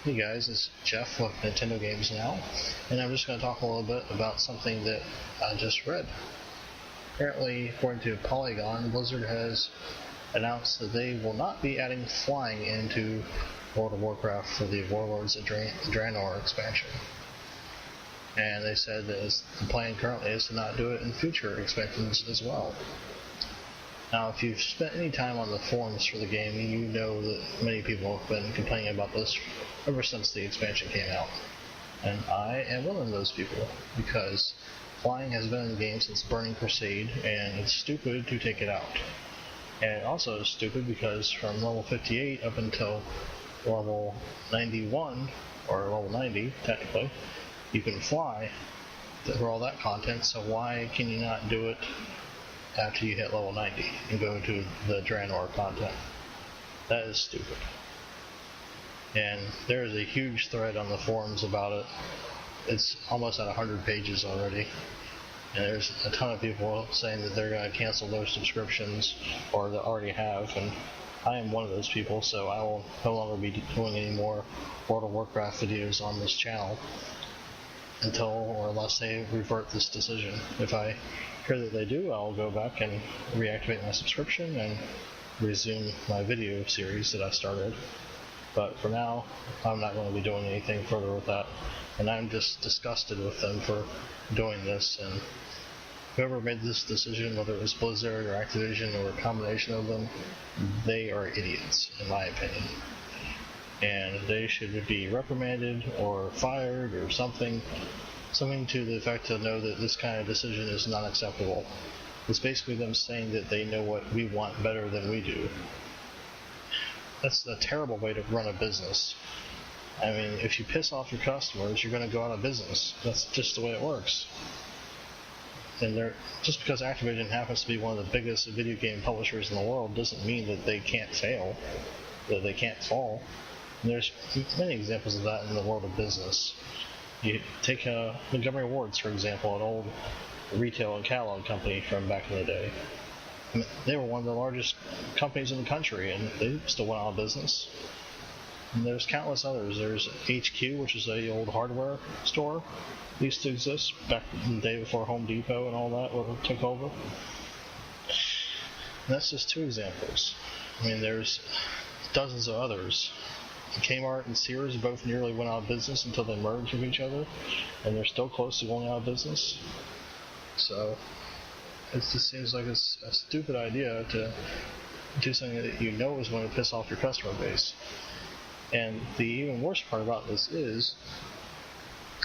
Hey guys, it's Jeff with Nintendo Games Now, and I'm just going to talk a little bit about something that I just read. Apparently, according to Polygon, Blizzard has announced that they will not be adding flying into World of Warcraft for the Warlords of Draenor expansion. And they said that the plan currently is to not do it in future expansions as well. Now, if you've spent any time on the forums for the game, you know that many people have been complaining about this ever since the expansion came out. And I am one of those people, because flying has been in the game since Burning Crusade, and it's stupid to take it out. And it also is stupid because from level 58 up until level 91, or level 90 technically, you can fly for all that content, so why can you not do it after you hit level 90 and go to the Draenor content? That is stupid. And there is a huge thread on the forums about it. It's almost at 100 pages already. And there's a ton of people saying that they're going to cancel their subscriptions, or they already have, and I am one of those people, so I will no longer be doing any more World of Warcraft videos on this channel until or unless they revert this decision. If I hear that they do, I'll go back and reactivate my subscription and resume my video series that I started. But for now, I'm not going to be doing anything further with that, and I'm just disgusted with them for doing this. And whoever made this decision, whether it was Blizzard or Activision or a combination of them, they are idiots, in my opinion. And they should be reprimanded or fired or something to the effect to know that this kind of decision is not acceptable. It's basically them saying that they know what we want better than we do. That's a terrible way to run a business. I mean, if you piss off your customers, you're going to go out of business. That's just the way it works. And just because Activision happens to be one of the biggest video game publishers in the world doesn't mean that they can't fail, that they can't fall. And there's many examples of that in the world of business. You take Montgomery Ward's, for example, an old retail and catalog company from back in the day. I mean, they were one of the largest companies in the country, and they still went out of business. And there's countless others. There's HQ, which is a old hardware store, used to exist back in the day before Home Depot and all that took over. And that's just two examples. I mean, there's dozens of others. Kmart and Sears both nearly went out of business until they merged with each other, and they're still close to going out of business. So it just seems like it's a stupid idea to do something that you know is going to piss off your customer base. And the even worse part about this is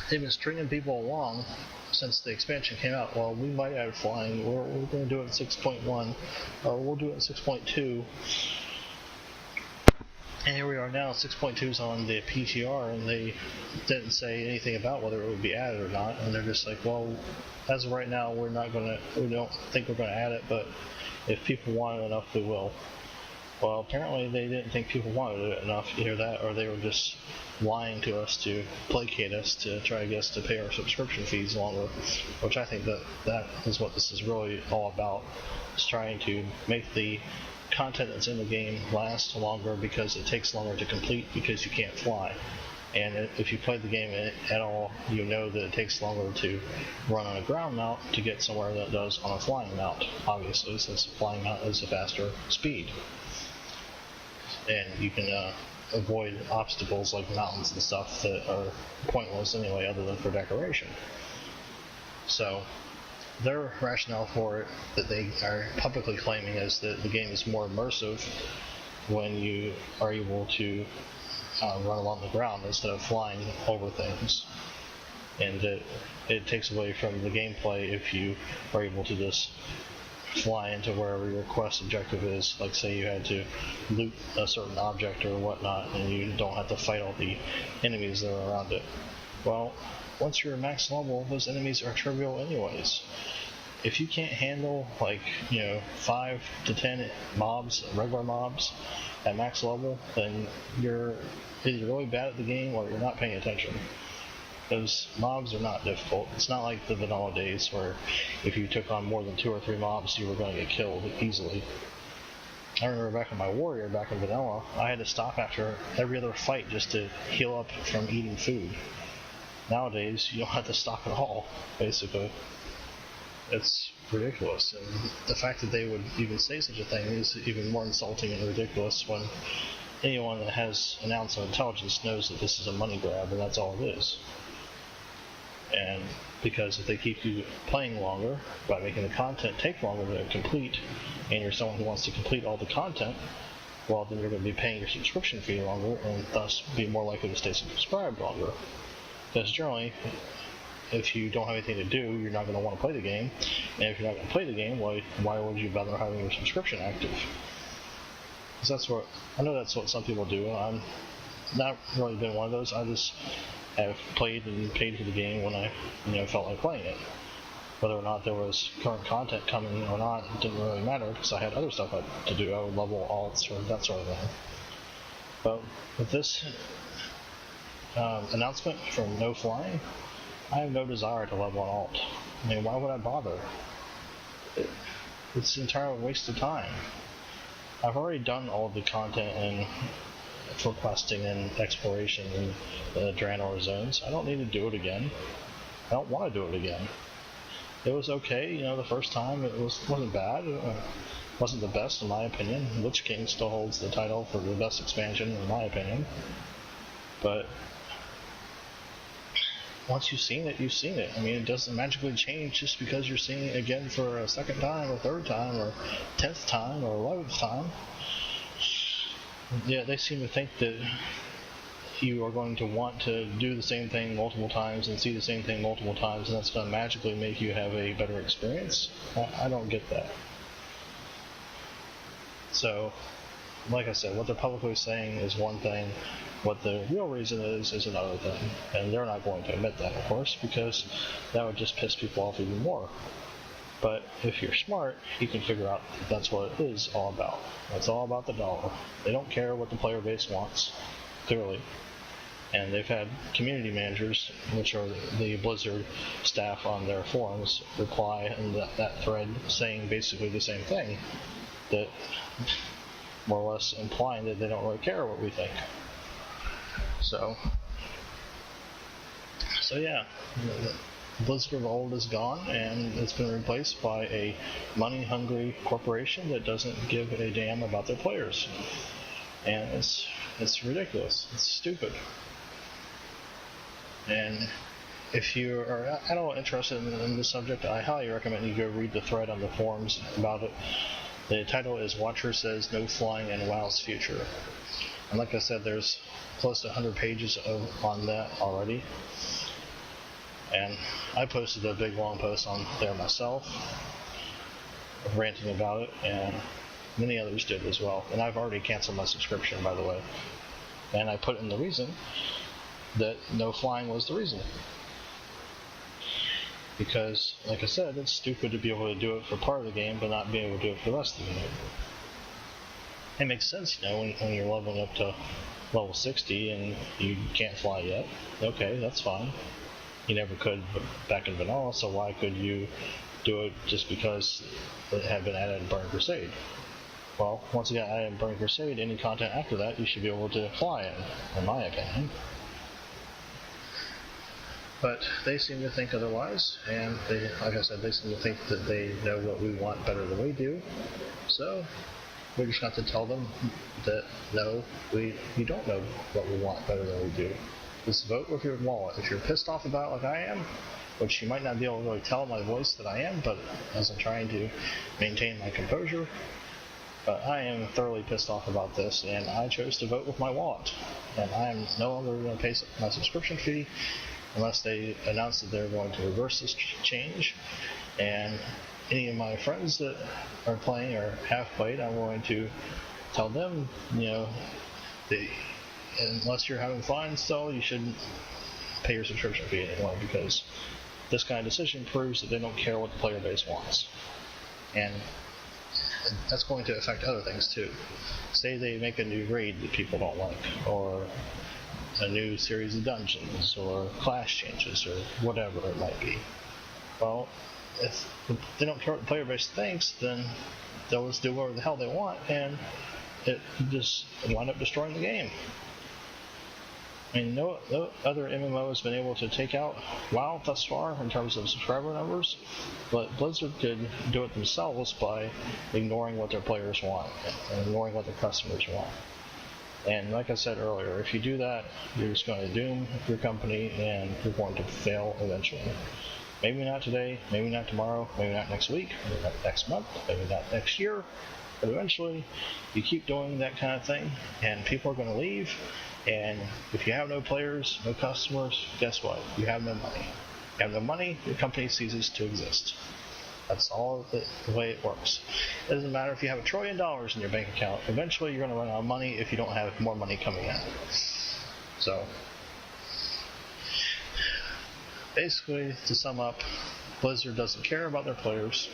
they've been stringing people along since the expansion came out. Well, we might add flying, we're going to do it in 6.1, or we'll do it in 6.2. And here we are now, 6.2 is on the PTR, and they didn't say anything about whether it would be added or not. And they're just like, well, as of right now, we don't think we're going to add it, but if people want it enough, we will. Well, apparently they didn't think people wanted it enough, either that, or they were just lying to us to placate us, to try to get us to pay our subscription fees longer, which I think that is what this is really all about. It's trying to make the content that's in the game last longer because it takes longer to complete because you can't fly. And if you play the game at all, you know that it takes longer to run on a ground mount to get somewhere than it does on a flying mount, obviously, since a flying mount is a faster speed. And you can avoid obstacles like mountains and stuff that are pointless anyway, other than for decoration. So their rationale for it that they are publicly claiming is that the game is more immersive when you are able to run along the ground instead of flying over things, and it takes away from the gameplay if you are able to just fly into wherever your quest objective is. Like, say you had to loot a certain object or whatnot, and you don't have to fight all the enemies that are around it. Well, once you're max level, those enemies are trivial anyways. If you can't handle, 5 to 10 mobs, regular mobs, at max level, then you're either really bad at the game or you're not paying attention. Those mobs are not difficult. It's not like the vanilla days where if you took on more than 2 or 3 mobs, you were going to get killed easily. I remember back in my warrior, back in vanilla, I had to stop after every other fight just to heal up from eating food. Nowadays, you don't have to stop at all, basically. It's ridiculous, and the fact that they would even say such a thing is even more insulting and ridiculous when anyone that has an ounce of intelligence knows that this is a money grab and that's all it is. And because if they keep you playing longer by making the content take longer to complete, and you're someone who wants to complete all the content, well, then you're going to be paying your subscription fee longer and thus be more likely to stay subscribed longer. Because generally, if you don't have anything to do, you're not going to want to play the game. And if you're not going to play the game, why would you bother having your subscription active? Because I know that's what some people do. I'm not really been one of those. I just have played and paid for the game when I felt like playing it. Whether or not there was current content coming or not, it didn't really matter because I had other stuff to do. I would level alts or that sort of thing. But with this announcement from No Flying, I have no desire to level an alt. I mean, why would I bother? It's an entire waste of time. I've already done all of the content for questing and exploration in the Draenor zones. I don't need to do it again. I don't want to do it again. It was okay, the first time. It wasn't bad. It wasn't the best, in my opinion. Lich King still holds the title for the best expansion, in my opinion. But once you've seen it, you've seen it. I mean, it doesn't magically change just because you're seeing it again for a second time, or third time, or 10th time, or 11th time. Yeah, they seem to think that you are going to want to do the same thing multiple times and see the same thing multiple times, and that's going to magically make you have a better experience. I don't get that. So, like I said, what they're publicly saying is one thing. What the real reason is another thing. And they're not going to admit that, of course, because that would just piss people off even more. But if you're smart, you can figure out that that's what it is all about. It's all about the dollar. They don't care what the player base wants, clearly. And they've had community managers, which are the Blizzard staff on their forums, reply in that thread saying basically the same thing. That more or less implying that they don't really care what we think. So yeah, Blizzard of old is gone, and it's been replaced by a money-hungry corporation that doesn't give a damn about their players. And it's ridiculous. It's stupid. And if you are at all interested in this subject, I highly recommend you go read the thread on the forums about it. The title is Watcher Says No Flying in WoW's Future. And like I said, there's close to 100 pages on that already. And I posted a big long post on there myself, ranting about it, and many others did as well. And I've already canceled my subscription, by the way. And I put in the reason that no flying was the reason. Because, like I said, it's stupid to be able to do it for part of the game, but not be able to do it for the rest of the game. It makes sense, when you're leveling up to level 60 and you can't fly yet. Okay, that's fine. You never could back in vanilla, so why could you do it just because it had been added in Burning Crusade? Well, once it got added in Burning Crusade, any content after that, you should be able to fly in my opinion. But they seem to think otherwise, and they, like I said, they seem to think that they know what we want better than we do. So we just got to tell them that no, you don't know what we want better than we do. Just vote with your wallet. If you're pissed off about it like I am, which you might not be able to really tell in my voice that I am, but as I'm trying to maintain my composure, but I am thoroughly pissed off about this, and I chose to vote with my wallet. And I am no longer going to pay my subscription fee unless they announce that they're going to reverse this change. And any of my friends that are playing or have played, I'm going to tell them, unless you're having fun still, you shouldn't pay your subscription fee anymore, because this kind of decision proves that they don't care what the player base wants. And that's going to affect other things too. Say they make a new raid that people don't like, or a new series of dungeons, or class changes, or whatever it might be. Well, if they don't care what the player base thinks, then they'll just do whatever the hell they want, and it just wind up destroying the game. I mean, no other MMO has been able to take out WoW thus far in terms of subscriber numbers, but Blizzard could do it themselves by ignoring what their players want and ignoring what their customers want. And like I said earlier, if you do that, you're just going to doom your company and you're going to fail eventually. Maybe not today, maybe not tomorrow, maybe not next week, maybe not next month, maybe not next year, but eventually you keep doing that kind of thing and people are going to leave, and if you have no players, no customers, guess what? You have no money. You have no money, your company ceases to exist. That's all the way it works. It doesn't matter if you have $1 trillion in your bank account. Eventually, you're going to run out of money if you don't have more money coming in. So, basically, to sum up, Blizzard doesn't care about their players,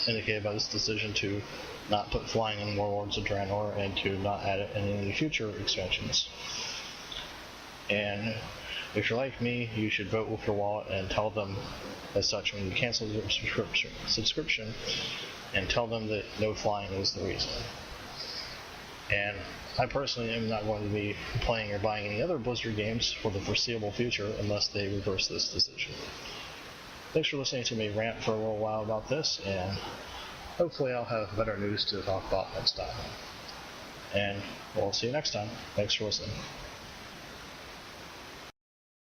indicated by this decision to not put flying in Warlords of Draenor and to not add it in any future expansions. And if you're like me, you should vote with your wallet and tell them as such when you cancel your subscription, and tell them that no flying is the reason. And I personally am not going to be playing or buying any other Blizzard games for the foreseeable future unless they reverse this decision. Thanks for listening to me rant for a little while about this, and hopefully I'll have better news to talk about next time. And we'll see you next time. Thanks for listening.